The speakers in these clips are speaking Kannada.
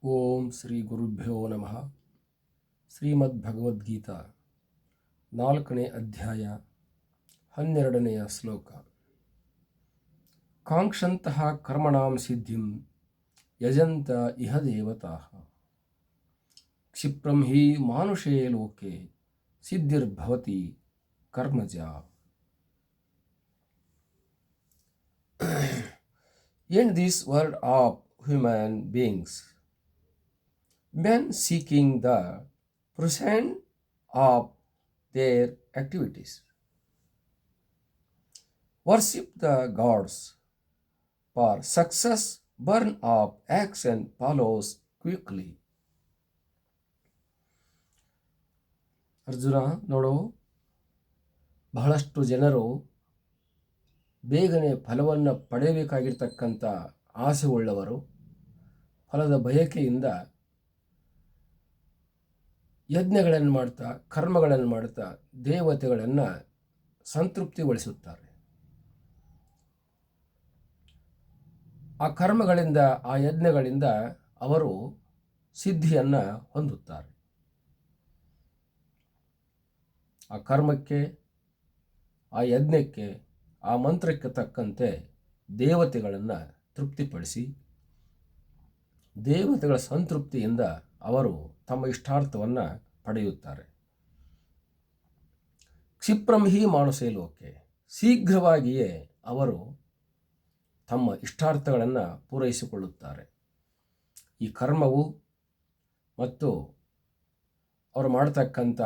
ಓಂ ಶ್ರೀ ಗುರುಭ್ಯೋ ನಮಃ. ಶ್ರೀಮದ್ ಭಗವದ್ಗೀತಾ 4ನೇ ಅಧ್ಯಾಯ 12ನೆಯ ಶ್ಲೋಕ. ಕಾಂಕ್ಷಂತಹ ಕರ್ಮಣಾಂ ಸಿದ್ಧಿಂ ಯಜಂತ ಇಹ ದೇವತಾಃ ಕ್ಷಿಪ್ರಂ ಹಿ ಮಾನುಷೇ ಲೋಕೆ ಸಿದ್ಧಿರ್ಭವತಿ ಕರ್ಮಜ. In this world of human beings, men seeking the fruition of their activities worship the gods for success, burn of action follows quickly. Arjuna, ನೋಡು, ಬಹಳಷ್ಟು ಜನರು ಬೇಗನೆ ಫಲವನ್ನು ಪಡೆಯಬೇಕಾಗಿರ್ತಕ್ಕಂಥ ಆಸೆ ಉಳ್ಳವರು ಫಲದ ಬಯಕೆಯಿಂದ ಯಜ್ಞಗಳನ್ನು ಮಾಡ್ತಾ, ಕರ್ಮಗಳನ್ನು ಮಾಡ್ತಾ ದೇವತೆಗಳನ್ನು ಸಂತೃಪ್ತಿಗೊಳಿಸುತ್ತಾರೆ. ಆ ಕರ್ಮಗಳಿಂದ, ಆ ಯಜ್ಞಗಳಿಂದ ಅವರು ಸಿದ್ಧಿಯನ್ನು ಹೊಂದುತ್ತಾರೆ. ಆ ಕರ್ಮಕ್ಕೆ, ಆ ಯಜ್ಞಕ್ಕೆ, ಆ ಮಂತ್ರಕ್ಕೆ ತಕ್ಕಂತೆ ದೇವತೆಗಳನ್ನು ತೃಪ್ತಿಪಡಿಸಿ ದೇವತೆಗಳ ಸಂತೃಪ್ತಿಯಿಂದ ಅವರು ತಮ್ಮ ಇಷ್ಟಾರ್ಥವನ್ನು ಪಡೆಯುತ್ತಾರೆ. ಕ್ಷಿಪ್ರಂ ಹಿ ಮಾನುಷೇ ಲೋಕೆ, ಶೀಘ್ರವಾಗಿಯೇ ಅವರು ತಮ್ಮ ಇಷ್ಟಾರ್ಥಗಳನ್ನು ಪೂರೈಸಿಕೊಳ್ಳುತ್ತಾರೆ. ಈ ಕರ್ಮವು ಮತ್ತು ಅವರು ಮಾಡತಕ್ಕಂಥ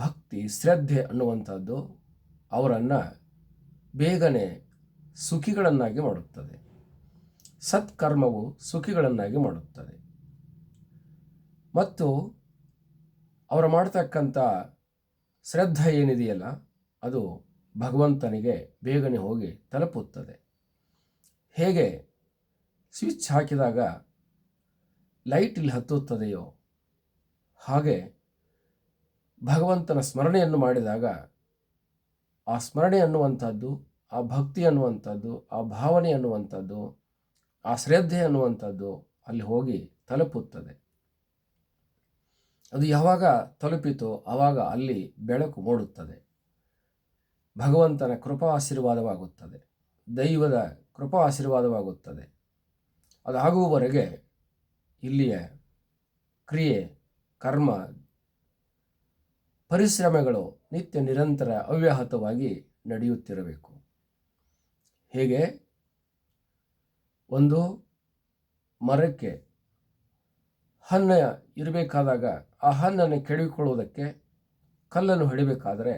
ಭಕ್ತಿ, ಶ್ರದ್ಧೆ ಅನ್ನುವಂಥದ್ದು ಅವರನ್ನು ಬೇಗನೆ ಸುಖಿಗಳನ್ನಾಗಿ ಮಾಡುತ್ತದೆ. ಸತ್ಕರ್ಮವು ಸುಖಿಗಳನ್ನಾಗಿ ಮಾಡುತ್ತದೆ ಮತ್ತು ಅವರು ಮಾಡ್ತಕ್ಕಂಥ ಶ್ರದ್ಧೆ ಏನಿದೆಯಲ್ಲ, ಅದು ಭಗವಂತನಿಗೆ ಬೇಗನೆ ಹೋಗಿ ತಲುಪುತ್ತದೆ. ಹೇಗೆ ಸ್ವಿಚ್ ಹಾಕಿದಾಗ ಲೈಟ್ ಇಲ್ಲಿ ಹತ್ತುತ್ತದೆಯೋ, ಹಾಗೆ ಭಗವಂತನ ಸ್ಮರಣೆಯನ್ನು ಮಾಡಿದಾಗ ಆ ಸ್ಮರಣೆ ಅನ್ನುವಂಥದ್ದು, ಆ ಭಕ್ತಿ ಅನ್ನುವಂಥದ್ದು, ಆ ಭಾವನೆ ಅನ್ನುವಂಥದ್ದು, ಆ ಶ್ರದ್ಧೆ ಅನ್ನುವಂಥದ್ದು ಅಲ್ಲಿ ಹೋಗಿ ತಲುಪುತ್ತದೆ. ಅದು ಯಾವಾಗ ತಲುಪಿತೋ ಆವಾಗ ಅಲ್ಲಿ ಬೆಳಕು ಮೂಡುತ್ತದೆ. ಭಗವಂತನ ಕೃಪಾ ಆಶೀರ್ವಾದವಾಗುತ್ತದೆ, ದೈವದ ಕೃಪಾ ಆಶೀರ್ವಾದವಾಗುತ್ತದೆ. ಅದಾಗುವವರೆಗೆ ಇಲ್ಲಿಯ ಕ್ರಿಯೆ, ಕರ್ಮ, ಪರಿಶ್ರಮಗಳು ನಿತ್ಯ ನಿರಂತರ ಅವ್ಯಾಹತವಾಗಿ ನಡೆಯುತ್ತಿರಬೇಕು. ಹೇಗೆ ಒಂದು ಮರಕ್ಕೆ ಹಣ್ಣು ಇರಬೇಕಾದಾಗ ಆ ಹಣ್ಣನ್ನು ಕೆಡವಿಕೊಳ್ಳುವುದಕ್ಕೆ ಕಲ್ಲನ್ನು ಹೊಡಿಬೇಕಾದರೆ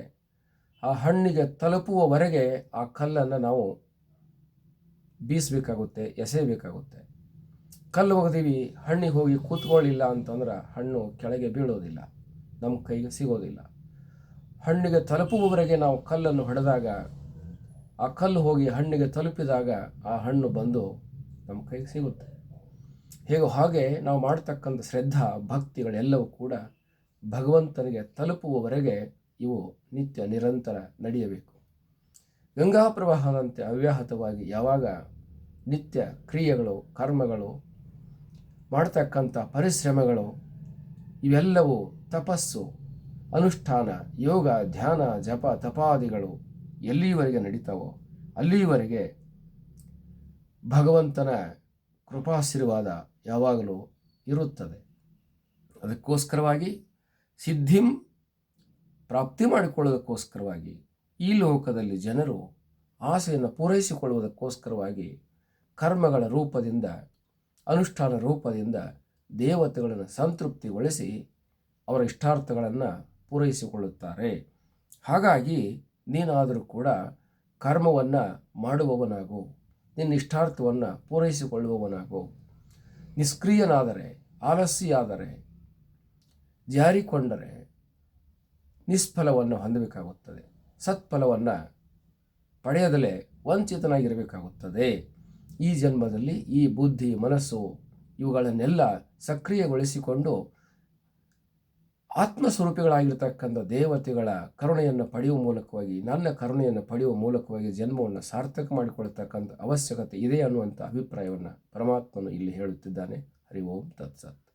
ಆ ಹಣ್ಣಿಗೆ ತಲುಪುವವರೆಗೆ ಆ ಕಲ್ಲನ್ನು ನಾವು ಬೀಸಬೇಕಾಗುತ್ತೆ, ಎಸೆಯಬೇಕಾಗುತ್ತೆ. ಕಲ್ಲು ಒಗೆದೀವಿ, ಹಣ್ಣಿಗೆ ಹೋಗಿ ಕೂತ್ಕೊಳ್ಳಿಲ್ಲ ಅಂತಂದ್ರೆ ಹಣ್ಣು ಕೆಳಗೆ ಬೀಳೋದಿಲ್ಲ, ನಮ್ಮ ಕೈಗೆ ಸಿಗೋದಿಲ್ಲ. ಹಣ್ಣಿಗೆ ತಲುಪುವವರೆಗೆ ನಾವು ಕಲ್ಲನ್ನು ಹೊಡೆದಾಗ ಆ ಕಲ್ಲು ಹೋಗಿ ಹಣ್ಣಿಗೆ ತಲುಪಿದಾಗ ಆ ಹಣ್ಣು ಬಂದು ನಮ್ಮ ಕೈಗೆ ಸಿಗುತ್ತೆ. ಹಾಗೆ ನಾವು ಮಾಡ್ತಕ್ಕಂಥ ಶ್ರದ್ಧಾ ಭಕ್ತಿಗಳೆಲ್ಲವೂ ಕೂಡ ಭಗವಂತನಿಗೆ ತಲುಪುವವರೆಗೆ ಇವು ನಿತ್ಯ ನಿರಂತರ ನಡೆಯಬೇಕು. ಗಂಗಾ ಪ್ರವಾಹದಂತೆ ಅವ್ಯಾಹತವಾಗಿ ಯಾವಾಗ ನಿತ್ಯ ಕ್ರಿಯೆಗಳು, ಕರ್ಮಗಳು, ಮಾಡ್ತಕ್ಕಂಥ ಪರಿಶ್ರಮಗಳು ಇವೆಲ್ಲವೂ ತಪಸ್ಸು, ಅನುಷ್ಠಾನ, ಯೋಗ, ಧ್ಯಾನ, ಜಪ, ತಪಾದಿಗಳು ಎಲ್ಲಿಯವರೆಗೆ ನಡೀತಾವೋ ಅಲ್ಲಿಯವರೆಗೆ ಭಗವಂತನ ಕೃಪಾಶೀರ್ವಾದ ಯಾವಾಗಲೂ ಇರುತ್ತದೆ. ಅದಕ್ಕೋಸ್ಕರವಾಗಿ ಸಿದ್ಧಿಂ ಪ್ರಾಪ್ತಿ ಮಾಡಿಕೊಳ್ಳೋದಕ್ಕೋಸ್ಕರವಾಗಿ ಈ ಲೋಕದಲ್ಲಿ ಜನರು ಆಸೆಯನ್ನು ಪೂರೈಸಿಕೊಳ್ಳುವುದಕ್ಕೋಸ್ಕರವಾಗಿ ಕರ್ಮಗಳ ರೂಪದಿಂದ, ಅನುಷ್ಠಾನ ರೂಪದಿಂದ ದೇವತೆಗಳನ್ನು ಸಂತೃಪ್ತಿಗೊಳಿಸಿ ಅವರ ಇಷ್ಟಾರ್ಥಗಳನ್ನು ಪೂರೈಸಿಕೊಳ್ಳುತ್ತಾರೆ. ಹಾಗಾಗಿ ನೀನಾದರೂ ಕೂಡ ಕರ್ಮವನ್ನು ಮಾಡುವವನಾಗು, ನಿನ್ನ ಇಷ್ಟಾರ್ಥವನ್ನು ಪೂರೈಸಿಕೊಳ್ಳುವವನಾಗು. ನಿಷ್ಕ್ರಿಯನಾದರೆ, ಆಲಸ್ಯಾದರೆ, ಜಾರಿಕೊಂಡರೆ ನಿಷ್ಫಲವನ್ನು ಹೊಂದಬೇಕಾಗುತ್ತದೆ. ಸತ್ಫಲವನ್ನು ಪಡೆಯದಲೇ ವಂಚಿತನಾಗಿರಬೇಕಾಗುತ್ತದೆ. ಈ ಜನ್ಮದಲ್ಲಿ ಈ ಬುದ್ಧಿ, ಮನಸ್ಸು ಇವುಗಳನ್ನೆಲ್ಲ ಸಕ್ರಿಯಗೊಳಿಸಿಕೊಂಡು ಆತ್ಮಸ್ವರೂಪಿಗಳಾಗಿರ್ತಕ್ಕಂಥ ದೇವತೆಗಳ ಕರುಣೆಯನ್ನು ಪಡೆಯುವ ಮೂಲಕವಾಗಿ, ನನ್ನ ಕರುಣೆಯನ್ನು ಪಡೆಯುವ ಮೂಲಕವಾಗಿ ಜನ್ಮವನ್ನು ಸಾರ್ಥಕ ಮಾಡಿಕೊಳ್ಳತಕ್ಕಂಥ ಅವಶ್ಯಕತೆ ಇದೆ ಅನ್ನುವಂಥ ಅಭಿಪ್ರಾಯವನ್ನು ಪರಮಾತ್ಮನು ಇಲ್ಲಿ ಹೇಳುತ್ತಿದ್ದಾನೆ. ಹರಿ ಓಂ ತತ್ಸತ್.